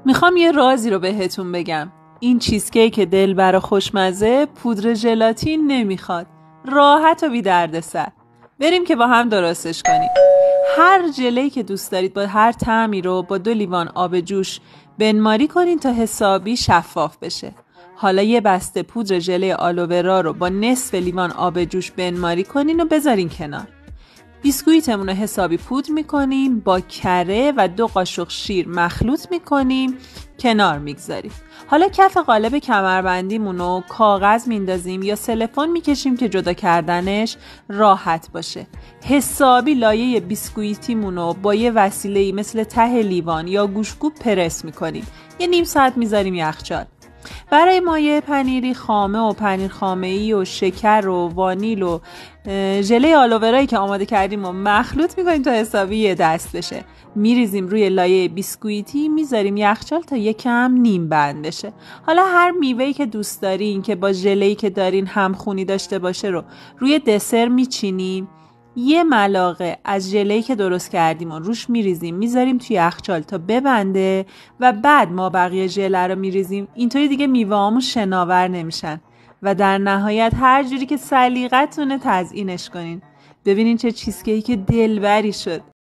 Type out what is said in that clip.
میخوام یه رازی رو بهتون بگم. این چیزکیک دلبر و خوشمزه پودر ژلاتین نمیخواد. راحت و بی دردسر. بریم که با هم درستش کنیم. هر ژله‌ای که دوست دارید با هر طعمی رو با 2 لیوان آب جوش بنماری کنین تا حسابی شفاف بشه. حالا یه بسته پودر ژله آلوورا رو با نصف لیوان آب جوش بنماری کنین و بذارین کنار. بیسکویتمون رو حسابی پودر میکنیم، با کره و 2 قاشق شیر مخلوط میکنیم، کنار میگذاریم. حالا کف قالب کمربندیمون رو کاغذ میندازیم یا سلفون میکشیم که جدا کردنش راحت باشه. حسابی لایه بیسکویتیمون رو با یه وسیله‌ای مثل ته لیوان یا گوشتکوب پرس میکنیم. یه نیم ساعت میذاریم یخچال. برای مایه پنیری خامه و پنیر خامه‌ای و شکر و وانیل و ژله آلوورایی که آماده کردیم و مخلوط میکنیم تا حسابی یه دست بشه. میریزیم روی لایه بیسکویتی، میذاریم یخچال تا یکم نیم بند بشه. حالا هر میوه‌ای که دوست دارین که با ژله‌ای که دارین همخونی داشته باشه رو روی دسر میچینیم. یه ملاقه از ژله‌ای که درست کردیم و روش میریزیم، میذاریم توی یخچال تا ببنده و بعد ما بقیه ژله رو میریزیم. اینطوری دیگه میوه‌هامون شناور نمیشن و در نهایت هر جوری که سلیقتونه تزیینش کنین. ببینین چه چیزکیک دلبری شد.